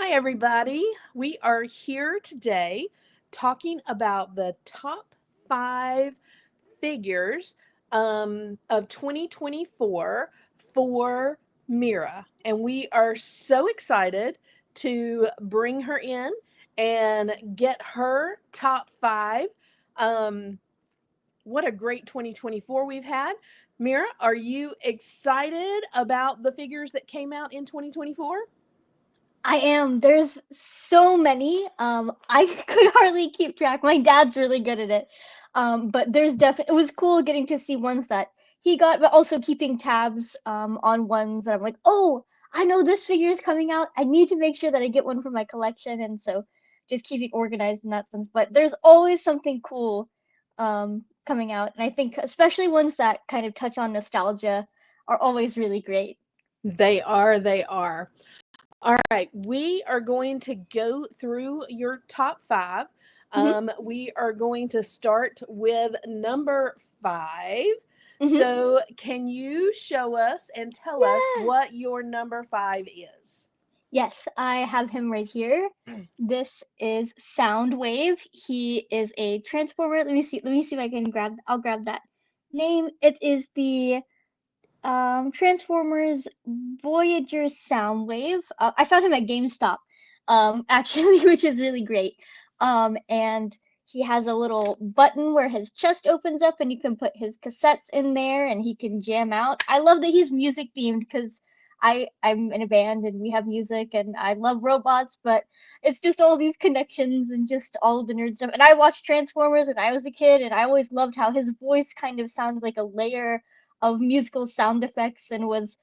Hi, everybody. We are here today talking about the top five figures of 2024 for Mira. And we are so excited to bring her in and get her top five. Um, what a great 2024 we've had. Mira, are you excited about the figures that came out in 2024? I am. There's so many. I could hardly keep track. My dad's really good at it. But there's definitely it was cool getting to see ones that he got, but also keeping tabs on ones that I'm like, oh, I know this figure is coming out. I need to make sure that I get one for my collection, and so just keeping organized in that sense. But there's always something cool coming out, and I think especially ones that kind of touch on nostalgia are always really great. They are, they are. All right, we are going to go through your top five. Hmm. We are going to start with number five. Hmm. So, can you show us and tell us Yeah. what your number five is? Yes, I have him right here. This is Soundwave. He is a transformer. Let me see if I can I'll grab that name. It is the Transformers Voyager Soundwave. I found him at GameStop, actually, which is really great. And he has a little button where his chest opens up and you can put his cassettes in there and he can jam out. I love that he's music themed because I'm in a band and we have music and I love robots, but it's just all these connections and just all of the nerd stuff. And I watched Transformers when I was a kid and I always loved how his voice kind of sounded like a layer of musical sound effects and was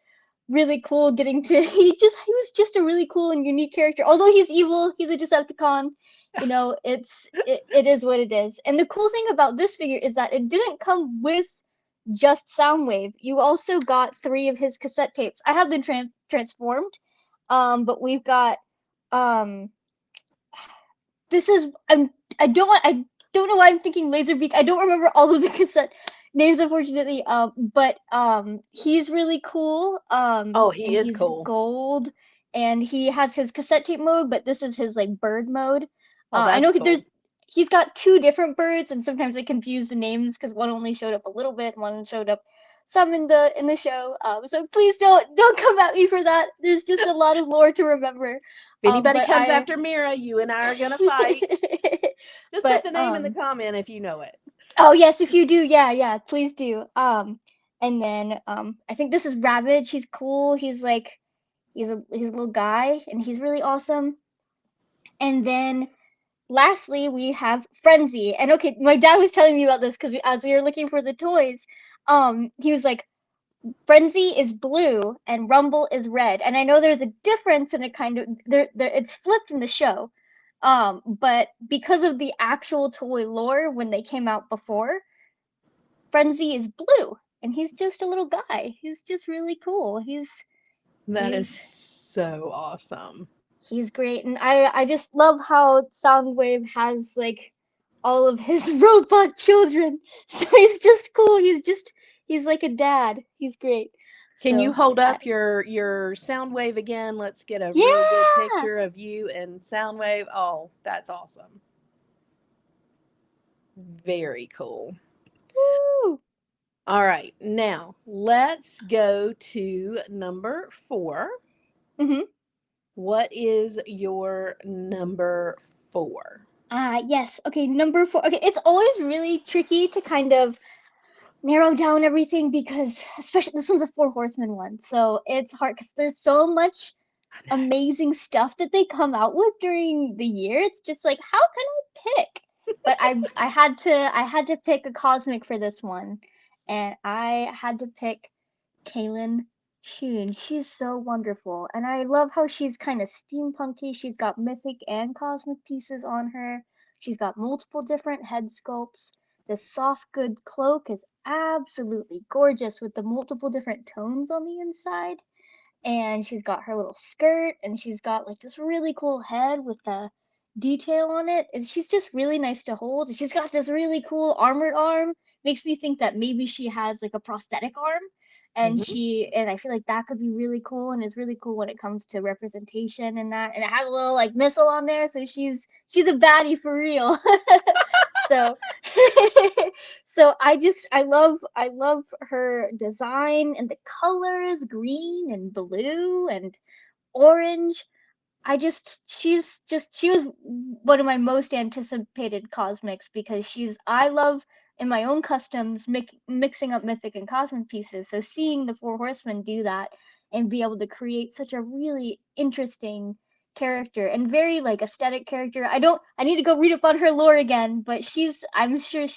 really cool getting to he was just a really cool and unique character. Although he's evil, he's a Decepticon. It is what it is. And the cool thing about this figure is that it didn't come with just Soundwave. You also got three of his cassette tapes. I have them transformed, but we've got um this is I don't know why I'm thinking Laserbeak. I don't remember all of the cassette names unfortunately. But he's really cool. Oh, he And is he's cool. gold, and he has his cassette tape mode, but this is his like bird mode. Oh, I that's know there's cool. he's got two different birds, and sometimes I confuse the names because one only showed up a little bit, one showed up some in the show. So please don't come at me for that. There's just a lot of lore to remember. If anybody But comes I after Mira, you and I are going to fight. Just put but the name in the comment if you know it. oh yes, if you do, yeah, yeah, please do. And then I think this is Ravage. He's cool. He's a little guy and he's really awesome. And then lastly, we have Frenzy. And okay, my dad was telling me about this because as we were looking for the toys, he was like, Frenzy is blue and Rumble is red. And I know there's a difference in it kind of there it's flipped in the show. But because of the actual toy lore when they came out before, Frenzy is blue and he's just a little guy. He's just really cool. That is He's so awesome. he's great and I just love how Soundwave has like all of his robot children. So he's just cool. He's like a dad. He's great. Can you So hold I, up your sound wave again? Let's get a real good yeah. picture of you and sound wave. Oh, that's awesome. Very cool. Woo. All right, now let's go to number four. Mhm. What is your number four? Yes. Okay, number 4. Okay, it's always really tricky to kind of narrow down everything because especially this one's a Four Horsemen one. So it's hard cuz there's so much I know. amazing stuff that they come out with during the year. It's just like how can I pick? But I had to pick a cosmic for this one, and I had to pick Kaylin Sheen. She's so wonderful, and I love how she's kind of steampunky. She's got mythic and cosmic pieces on her. She's got multiple different head sculpts. The soft good cloak is absolutely gorgeous with the multiple different tones on the inside, and she's got her little skirt and she's got like this really cool head with the detail on it, and she's just really nice to hold, and she's got this really cool armored arm. Makes me think that maybe she has like a prosthetic arm, and Mhm. and I feel like that could be really cool, and it's really cool when it comes to representation and that. And it has a little like missile on there, so she's a baddie for real. So so I love her design and the colors, green and blue and orange. She was one of my most anticipated cosmics because I love in my own customs mixing up mythic and cosmic pieces. So seeing the Four Horsemen do that and be able to create such a really interesting character and very like aesthetic character. I need to go read up on her lore again, but I'm sure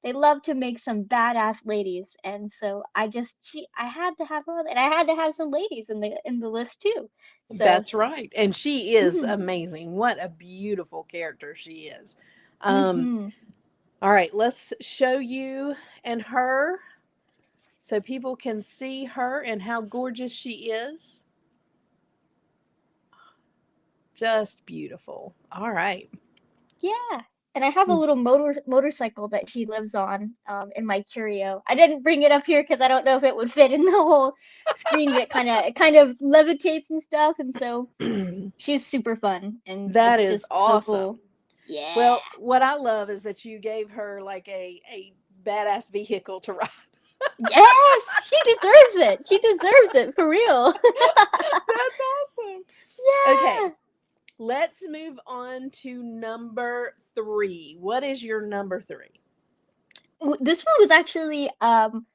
they love to make some badass ladies. And so I had to have her and I had to have some ladies in the list too. So That's right. And she is mhm. amazing. What a beautiful character she is. Um, Mhm. all right, let's show you and her so people can see her and how gorgeous she is. Just beautiful. All right. Yeah. And I have a Mm. little motorcycle that she lives on in my curio. I didn't bring it up here because I don't know if it would fit in the whole screen, but it kind of levitates and stuff, and so she's super fun, and That it's is just so cool. awesome. Yeah. Well, what I love is that you gave her like a badass vehicle to ride. Yes, she deserves it. She deserves it for real. That's awesome. Okay, Yeah. let's move on to number three. What is your number three? This one was actually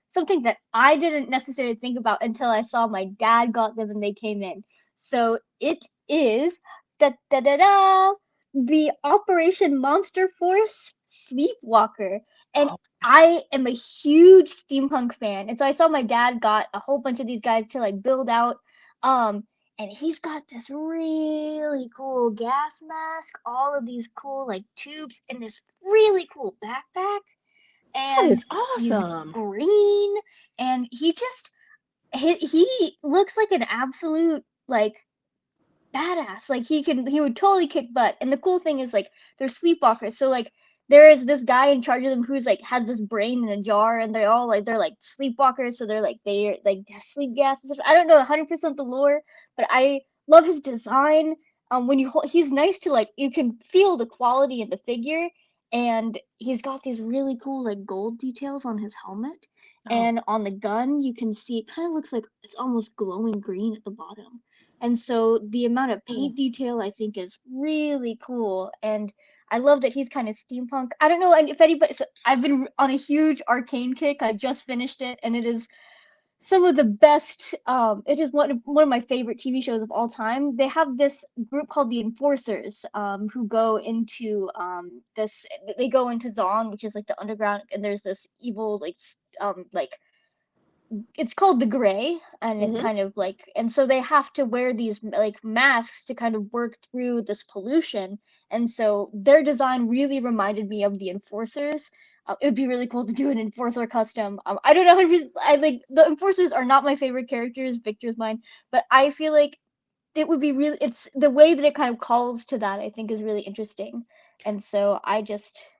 something that I didn't necessarily think about until I saw my dad got them and they came in. So it is da da da da the Operation Monster Force Sleepwalker. And Oh, I am a huge steampunk fan. And so I saw my dad got a whole bunch of these guys to like build out um and he's got this really cool gas mask, all of these cool like tubes and this really cool backpack that and is he's awesome. green and he looks like an absolute like badass. Like he would totally kick butt. And the cool thing is like they're sleepwalkers. So like there is this guy in charge of them who's like has this brain in a jar and they're like sleepwalkers. So they're like sleep gas and stuff. I don't know 100% the lore, but I love his design. When he's nice to like you can feel the quality in the figure, and he's got these really cool like gold details on his helmet, Oh, and on the gun you can see it kind of looks like it's almost glowing green at the bottom, and so the amount of cool. paint detail I think is really cool. And I love that he's kind of steampunk. I don't know if anybody, so I've been on a huge arcane kick. I just finished it and it is some of the best. It is one of my favorite TV shows of all time. They have this group called the Enforcers, who go into they go into Zon, which is like the underground, and there's this evil like it's called the gray, and it Hmm. kind of like and so they have to wear these like masks to kind of work through this pollution, and so their design really reminded me of the enforcers. It would be really cool to do an enforcer custom. I don't know how to, I like the enforcers are not my favorite characters. Victor's mine, but I feel like it would be really it's the way that it kind of calls to that I think is really interesting, and so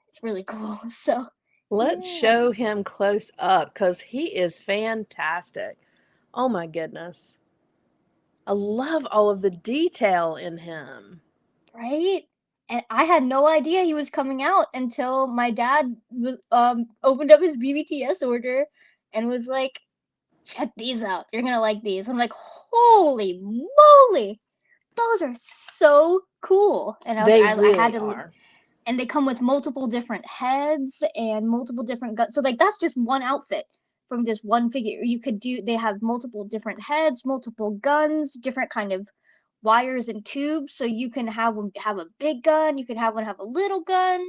it's really cool. So Let's yeah. show him close up because he is fantastic. Oh my goodness. I love all of the detail in him. Right? And I had no idea he was coming out until my dad opened up his BBTS order and was like, "Check these out. You're gonna like these." I'm like, "Holy moly, those are so cool!" And They I had really to, are. and they come with multiple different heads and multiple different guns. So like that's just one outfit from just one figure. They have multiple different heads, multiple guns, different kind of wires and tubes. So you can have one have a big gun, you can have one have a little gun,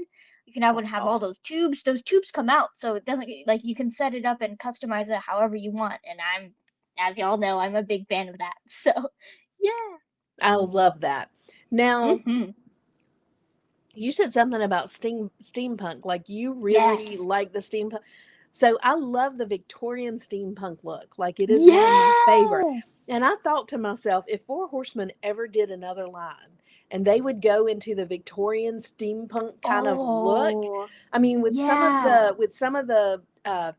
you can have one have Wow. all those tubes. Those tubes come out, so it doesn't like you can set it up and customize it however you want. And as y'all know, I'm a big fan of that. So yeah. I love that. Now, Mhm. you said something about steampunk, like you really Yes. like the steampunk. So I love the Victorian steampunk look. Like it is one of my favorite. Yes. And I thought to myself, if Four Horsemen ever did another line and they would go into the Victorian steampunk kind of look. Oh, I mean, yeah. with some of the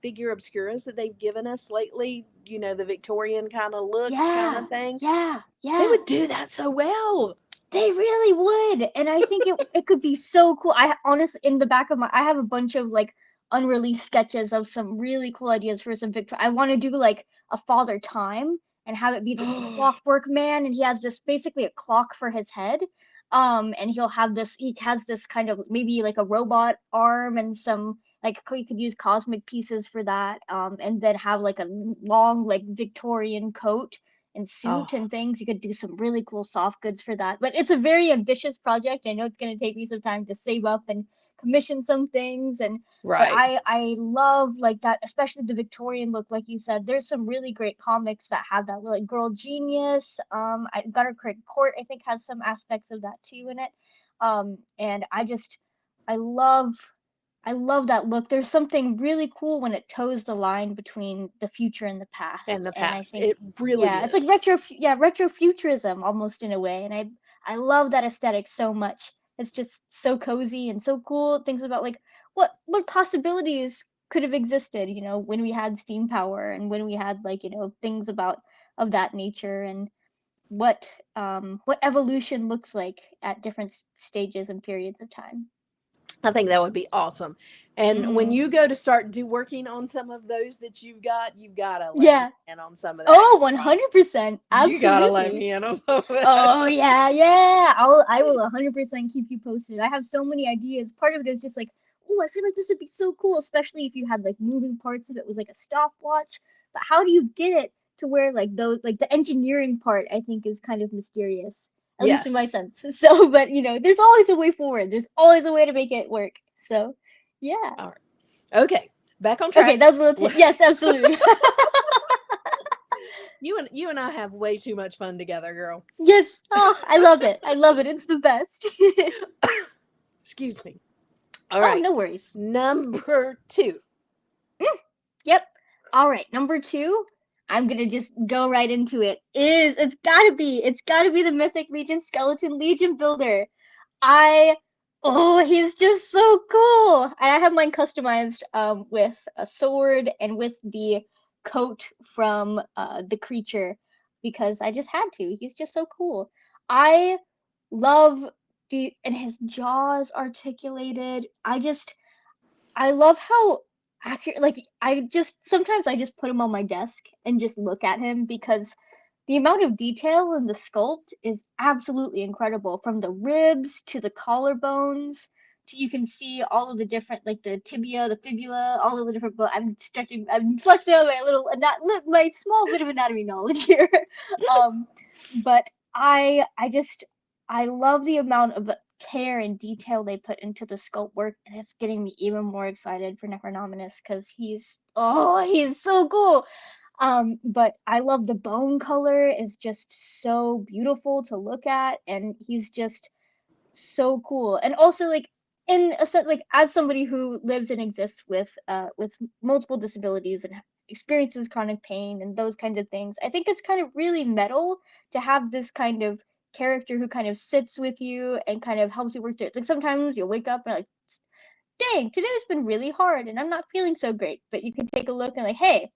figure obscuras that they've given us lately, you know, the Victorian kind of look kind Yeah. of thing, Yeah. they Yeah. would do that so well. They really would, and I think it could be so cool. I honestly, in the back of my, I have a bunch of like unreleased sketches of some really cool ideas for some Victor. I want to do like a Father Time and have it be this clockwork man, and he has this basically a clock for his head. And he has this kind of maybe like a robot arm and some like you could use cosmic pieces for that. And then have like a long like Victorian coat and Oh, suit and things. You could do some really cool soft goods for that. But it's a very ambitious project. I know it's going to take me some time to save up and commission some things and but right. I love like that, especially the Victorian look like you said. There's some really great comics that have that like Girl Genius. I Gutter Craig Court I think has some aspects of that too in it. And I love I love that look. There's something really cool when it toes the line between the future and the And past. the And I past. think, It really yeah, it's like is. retrofuturism almost in a way. And I love that aesthetic so much. It's just so cozy and so cool. It thinks about like what possibilities could have existed, when we had steam power and when we had like, things about of that nature and what evolution looks like at different stages and periods of time. I think that would be awesome. And when Mhm. you go to start working on some of those that you've got to let me Yeah. in on some of that, Oh, girl. 100%. You got to let Absolutely. me in on some of Oh that. yeah, yeah. I will 100% keep you posted. I have so many ideas. Part of it is just like, oh, I feel like this would be so cool, especially if you had like moving parts of it was like a stopwatch. But how do you get it to where like those like the engineering part I think is kind of mysterious, at least in my Yes. sense. So, but there's always a way forward. There's always a way to make it work. So, yeah. All right. Okay. Back on Okay, track. that was a little yes, absolutely. You and I have way too much fun together, girl. Yes. Oh, I love it. I love it. It's the best. Excuse me. All Oh, right. no worries. Number 2. Mm, yep. All right, number two. I'm gonna just go right into it. It's gotta be the Mythic Legion Skeleton Legion Builder. I he's just so cool. And I have mine customized with a sword and with the coat from the creature because I just had to. He's just so cool. I love the and his jaws articulated. I love how accurate like I just put him on my desk and just look at him because the amount of detail in the sculpt is absolutely incredible from the ribs to the collarbones to you can see all of the different like the tibia, the fibula, all of the different I'm flexing on my my small bit of anatomy knowledge here. um but I love the amount of care and detail they put into the sculpt work, and it's getting me even more excited for Necronominus because he's so cool. But I love the bone color is just so beautiful to look at, and he's just so cool. And also like in a sense, like as somebody who lives and exists with multiple disabilities and experiences chronic pain and those kinds of things, I think it's kind of really metal to have this kind of character who kind of sits with you and kind of helps you work through it. Like sometimes you'll wake up and like, dang, today's been really hard and I'm not feeling so great. But you can take a look and like, hey,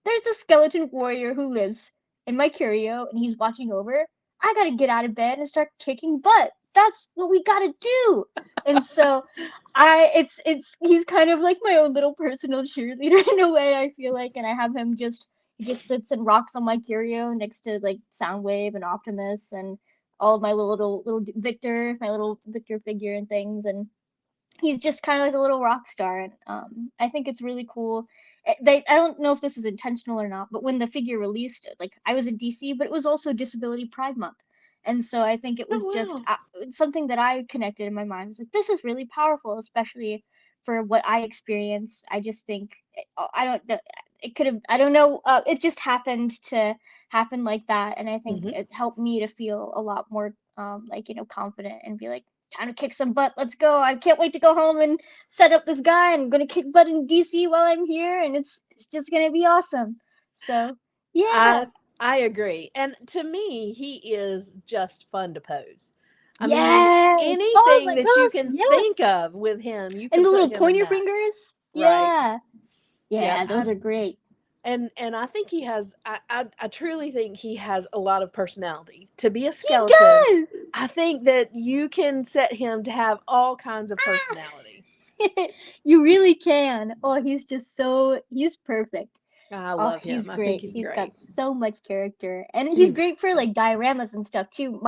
there's a skeleton warrior who lives in my curio and he's watching over. I gotta get out of bed and start kicking butt. That's what we gotta do. And so it's he's kind of like my own little personal cheerleader in a way I feel like, and I have him just he just sits and rocks on my curio next to like Soundwave and Optimus and all of my little Victor, my little Victor figure and things, and he's just kind of like a little rock star, and I think it's really cool. I don't know if this is intentional or not, but when the figure released, like I was in DC, but it was also Disability Pride Month, and so I think it Oh was just wow. something that I connected in my mind. I was like, this is really powerful, especially for what I experienced. I just think I don't know. It could have. I don't know. It just happened to happen like that, and I think Hmm. it helped me to feel a lot more like confident and be like time to kick some butt. Let's go. I can't wait to go home and set up this guy. I'm gonna kick butt in DC while I'm here, and it's just gonna be awesome. So I yeah. I agree. And to me, he is just fun to pose. I mean, Yes. Oh anything my that you gosh, can yes. think of with him, you And can the put little him in pointer that. fingers. Right. Yeah. Yep. Yeah, those are great. And I think he has I truly think he has a lot of personality. To be a He skeleton, does. I think that you can set him to have all kinds of personality. You really can. Oh, he's perfect. I Oh, love he's him. I think great. he's He's got great. so much character. And he's He's great for wonderful. like dioramas and stuff too.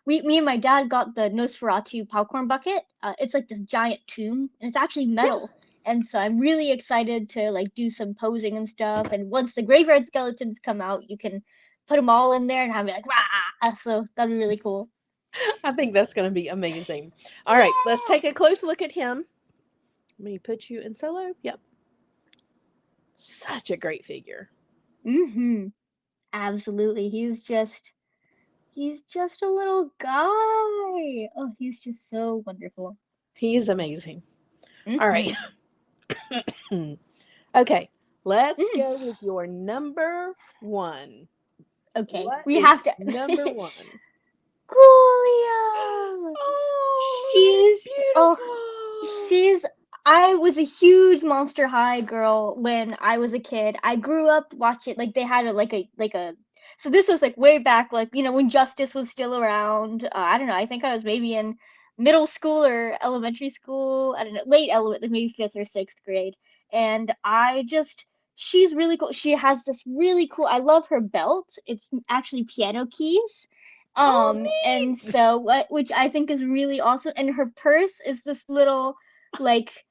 Me and my dad got the Nosferatu popcorn bucket. It's like this giant tomb and it's actually Yeah. metal. And so I'm really excited to like do some posing and stuff. And once the graveyard skeletons come out, you can put them all in there and I'll be like, rah! So that'd be really cool. I think that's going to be amazing. All right, let's Yeah. take a close look at him. Let me put you in solo. Yep. Such a great figure. Mm-hmm. Absolutely. He's just a little guy. Oh, he's just so wonderful. He is amazing. All right. Mm-hmm. Okay, let's Mm. go with your number one. Okay, What we is have to. number one? Coolio. Oh, he's She's oh, beautiful. she's I was a huge Monster High girl when I was a kid. I grew up watching like they had a so this was like way back like when Justice was still around. I don't know. I think I was maybe in middle school or elementary school. I don't know, late element like maybe 5th or 6th grade. And I just she's really cool. She has this really cool. I love her belt. It's actually piano keys. Oh, And neat. so what which I think is really awesome. And her purse is this little like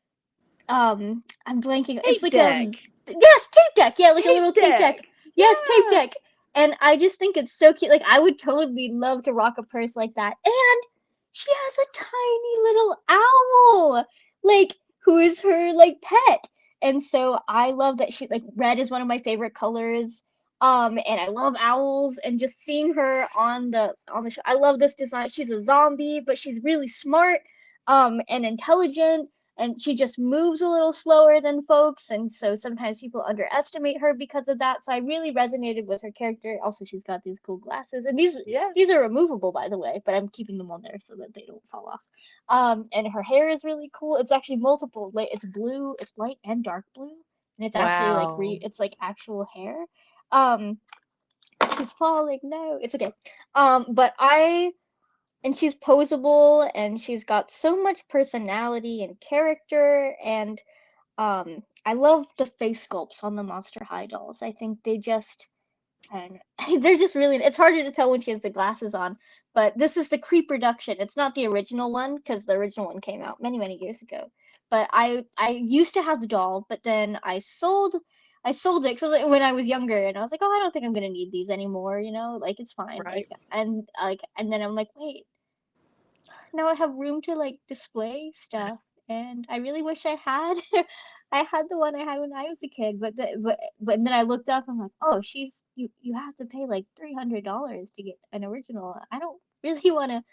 I'm blanking. It's Tape like deck. yes, tape deck. Yeah, like a Tape little tape deck. deck. Yes, tape deck. Yes. And I just think it's so cute. Like I would totally love to rock a purse like that. And she has a tiny little owl, like who is her like pet. And so I love that she like red is one of my favorite colors. And I love owls and just seeing her on the show. I love this design. She's a zombie, but she's really smart, and intelligent and she just moves a little slower than folks and so sometimes people underestimate her because of that so I really resonated with her character also she's got these cool glasses and these Yeah. these are removable by the way but I'm keeping them on there so that they don't fall off and her hair is really cool it's actually multiple it's blue it's light and dark blue and it's actually like Wow. it's like actual hair um she's falling no it's okay but I and she's posable and she's got so much personality and character and I love the face sculpts on the Monster High dolls. I think they just I don't know. They're just really it's harder to tell when she has the glasses on, but this is the Creep reduction. It's not the original one because the original one came out many many years ago. But I used to have the doll, but then I sold it because when I was younger, and I was like, oh, I don't think I'm gonna need these anymore. Like it's fine. Right. And then I'm like, wait, now I have room to like display stuff and I really wish I had I had the one I had when I was a kid but then I looked up I'm like oh she's you have to pay like $300 to get an original I don't really want to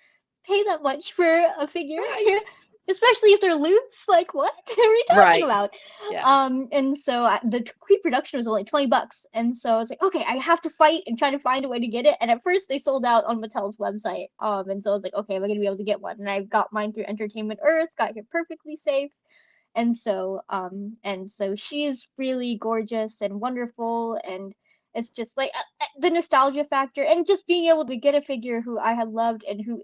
pay that much for a figure, Right. especially if they're loose. Like, what are we talking Right. about? Yeah. And so the pre-production was only $20, and so I was like, okay, I have to fight and try to find a way to get it. And at first, they sold out on Mattel's website. And so I was like, okay, am I gonna be able to get one? And I got mine through Entertainment Earth, got here perfectly safe. And so she's really gorgeous and wonderful, and it's just like the nostalgia factor, and just being able to get a figure who I had loved and who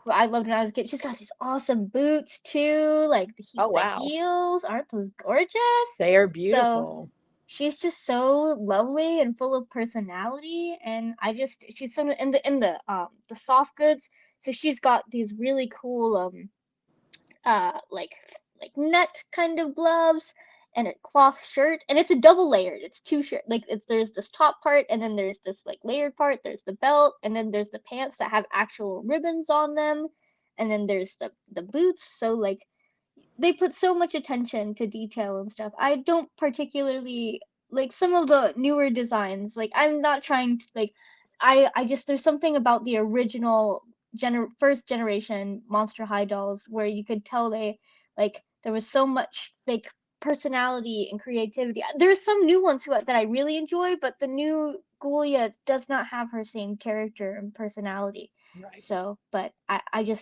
I loved when I was a kid. She's got these awesome boots too, like Oh, the wow. heels. Aren't those gorgeous? They are So beautiful. she's just so lovely and full of personality, and she's so in the soft goods. So she's got these really cool like net kind of gloves and a cloth shirt and it's a double layered it's two shirt like it's there's this top part and then there's this like layered part there's the belt and then there's the pants that have actual ribbons on them and then there's the boots so like they put so much attention to detail and stuff. I don't particularly like some of the newer designs. Like I'm not trying to like I just there's something about the original first generation Monster High dolls where you could tell they like there was so much like personality and creativity. There's some new ones that I really enjoy, but the new Ghoulia does not have her same character and personality. Right. So, but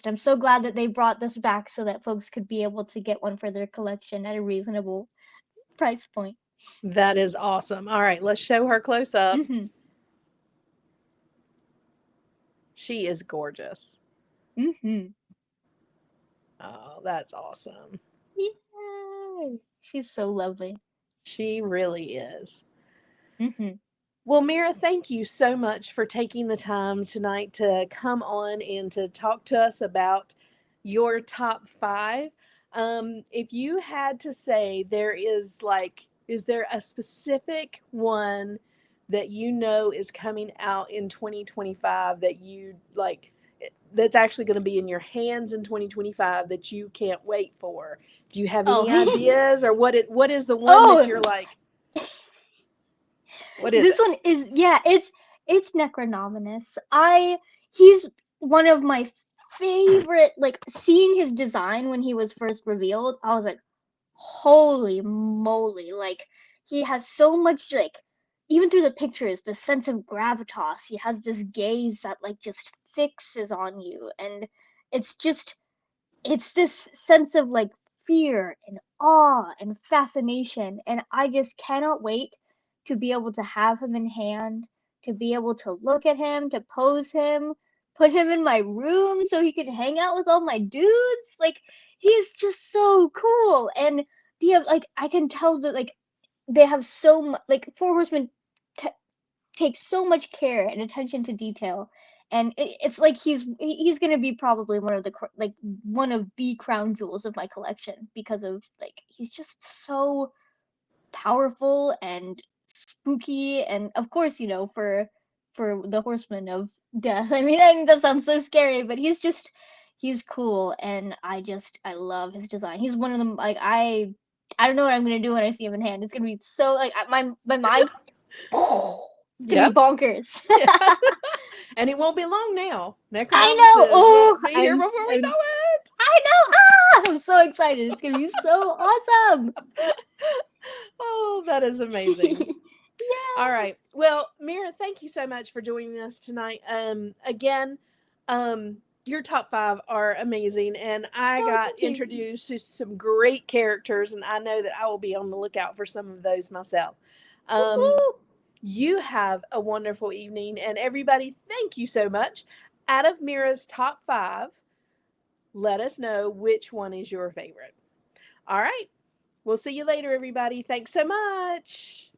I'm so glad that they brought this back so that folks could be able to get one for their collection at a reasonable price point. That is awesome. All right, let's show her close up. Mhm. She is gorgeous. Mhm. Oh, that's awesome. Yay! She's so lovely. She really is. Mhm. Well, Mira, thank you so much for taking the time tonight to come on and to talk to us about your top five. If you had to say there is like, is there a specific one that you know is coming out in 2025 that you like, that's actually going to be in your hands in 2025 that you can't wait for? Do you have any Oh. ideas, or what is the one that Oh. you're like, what is This it? one is, yeah, it's Necronominus. I He's one of my favorite, like seeing his design when he was first revealed, I was like, holy moly, like he has so much, like even through the pictures, the sense of gravitas. He has this gaze that like just fixes on you, and it's just it's this sense of like fear and awe and fascination, and I just cannot wait to be able to have him in hand, to be able to look at him, to pose him, put him in my room so he can hang out with all my dudes. Like he's just so cool, and like I can tell that like they have so much, like Four Horsemen t- takes so much care and attention to detail, and it's like he's gonna be probably one of the like one of the crown jewels of my collection because of like he's just so powerful and spooky, and of course, for the horseman of death. I mean, that sounds so scary, but he's cool, and I love his design. He's one of them, like I don't know what I'm gonna do when I see him in hand. It's gonna be so like my mind. It's gonna be Yep. bonkers. Yeah. And it won't be long now. I know. Necronovices will Oh, be here before we know it. I know. Ah, I'm so excited. It's gonna be so awesome. Oh, that is amazing. All Yay! right. Well, Mira, thank you so much for joining us tonight. Again, your top five are amazing, and I Oh, got thank you. introduced to some great characters, and I know that I will be on the lookout for some of those myself. Um, Woohoo! you have a wonderful evening, and everybody, thank you so much. Out of Mira's top five, let us know which one is your favorite. All right. We'll see you later, everybody. Thanks so much.